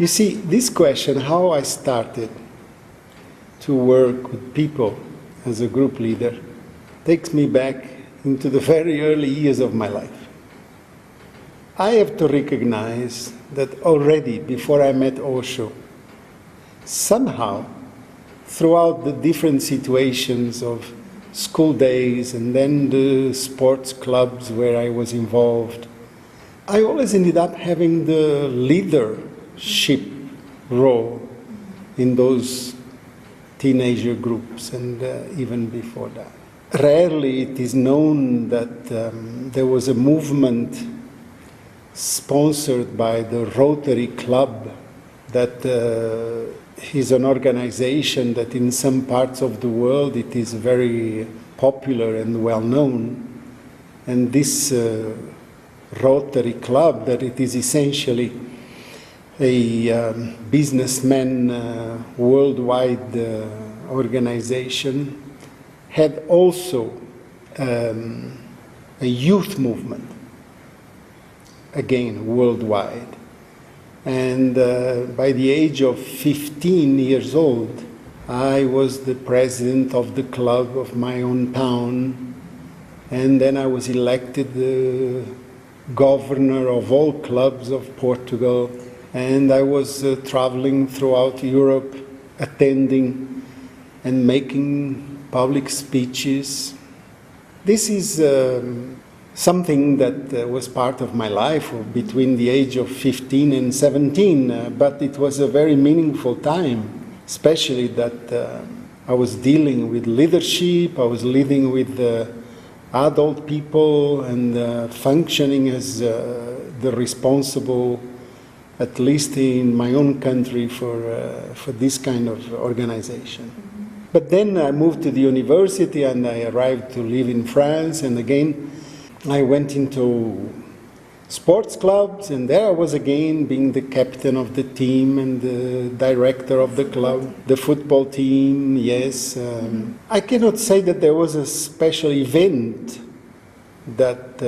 You see, this question, how I started to work with people as a group leader, takes me back into the very early years of my life. I have to recognize that already before I met Osho, somehow, throughout the different situations of school days and then the sports clubs where I was involved, I always ended up having the leadership role in those teenager groups and even before that. Rarely it is known that there was a movement sponsored by the Rotary Club that is an organization that in some parts of the world it is very popular and well known. And this Rotary Club, that it is essentially a businessman worldwide organization, had also a youth movement, again worldwide. And by the age of 15 years old, I was the president of the club of my own town, and then I was elected the governor of all clubs of Portugal, and I was traveling throughout Europe, attending and making public speeches. This is something that was part of my life between the age of 15 and 17, but it was a very meaningful time, especially that I was dealing with leadership, I was living with adult people and functioning as the responsible, at least in my own country, for this kind of organization. But then I moved to the university and I arrived to live in France, and again I went into sports clubs, and there I was again being the captain of the team and the director of the club, the football team, yes. I cannot say that there was a special event that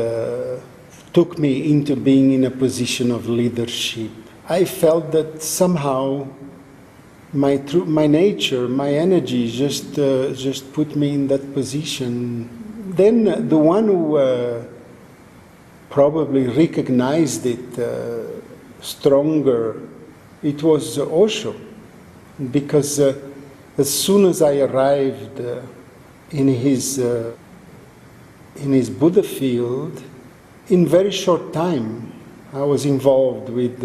took me into being in a position of leadership. I felt that somehow my nature, my energy just put me in that position. Then the one who probably recognized it stronger, it was Osho, because as soon as I arrived in his Buddha field, in very short time I was involved with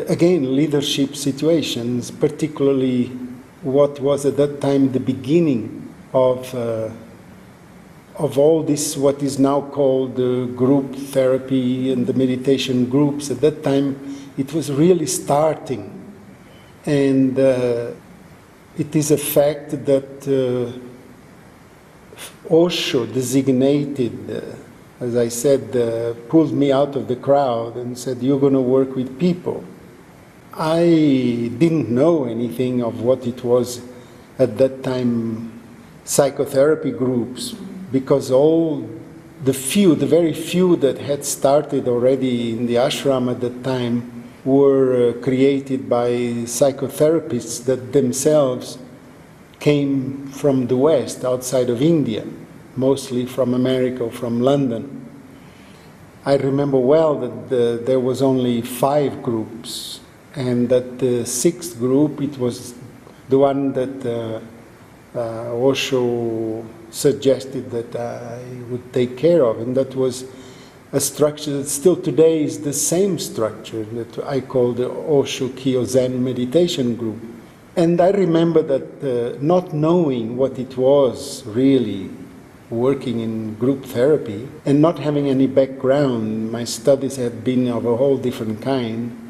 again leadership situations, particularly what was at that time the beginning of all this, what is now called group therapy and the meditation groups. At that time it was really starting, and it is a fact that Osho designated, as I said, pulled me out of the crowd and said, "You're going to work with people." I didn't know anything of what it was at that time, psychotherapy groups, because all the very few that had started already in the ashram at that time were created by psychotherapists that themselves came from the West, outside of India, mostly from America, from London. I remember well that there was only 5 groups, and that the 6th group, it was the one that Osho suggested that I would take care of, and that was a structure that still today is the same structure that I call the Osho Kyozen meditation group. And I remember that not knowing what it was really working in group therapy and not having any background, my studies had been of a whole different kind.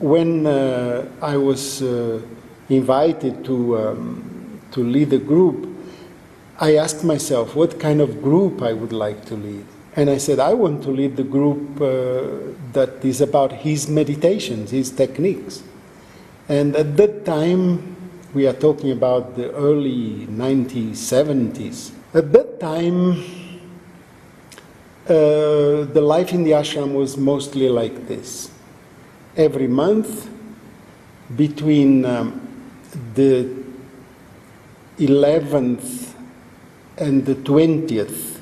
When I was invited to lead a group, I asked myself what kind of group I would like to lead. And I said, I want to lead the group that is about his meditations, his techniques. And at that time, we are talking about the early 1970s. At that time, the life in the ashram was mostly like this. every month between the 11th and the 20th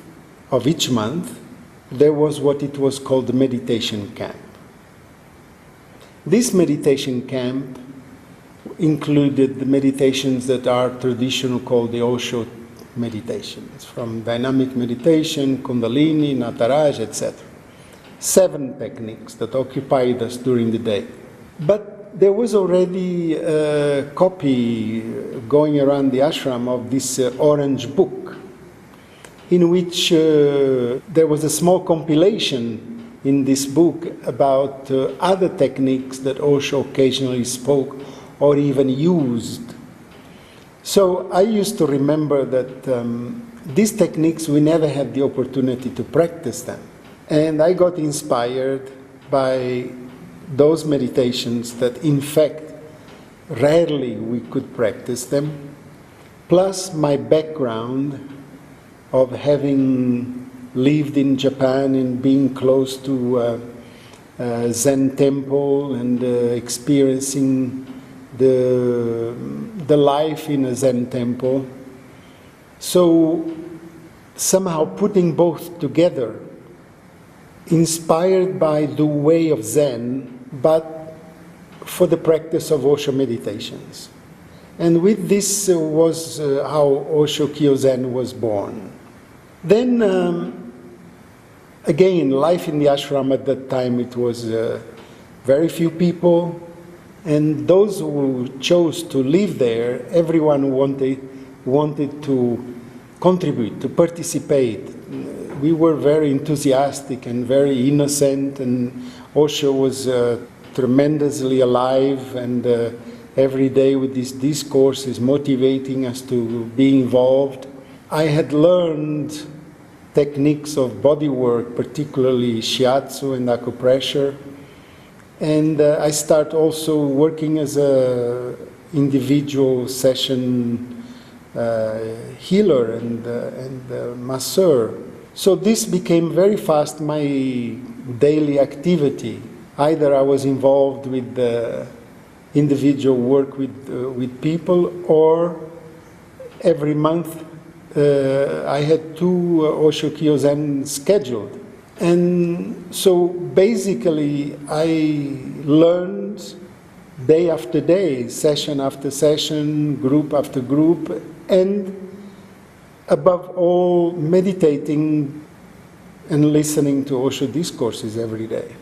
of each month, there was what it was called the meditation camp. This meditation camp included the meditations that are traditional, called the Osho meditations, from dynamic meditation, Kundalini, Nataraj, etc. 7 techniques that occupied us during the day. But there was already a copy going around the ashram of this orange book, in which there was a small compilation in this book about other techniques that Osho occasionally spoke or even used. So I used to remember that these techniques, we never had the opportunity to practice them. And I got inspired by those meditations that in fact rarely we could practice them, plus my background of having lived in Japan and being close to Zen temple and experiencing the life in a Zen temple. So somehow putting both together, inspired by the way of Zen, but for the practice of Osho meditations. And with this was how Osho Kyozen was born. Then again, life in the ashram at that time, it was very few people, and those who chose to live there, everyone wanted to contribute, to participate. We were very enthusiastic and very innocent, and Osho was tremendously alive, and every day with these discourses motivating us to be involved. I had learned techniques of body work, particularly shiatsu and acupressure, and I started also working as a individual session healer and masseur. So this became very fast my daily activity. Either I was involved with the individual work with people, or every month I had 2 Osho Kyozen scheduled. And so basically I learned day after day, session after session, group after group, and above all meditating and listening to Osho discourses every day.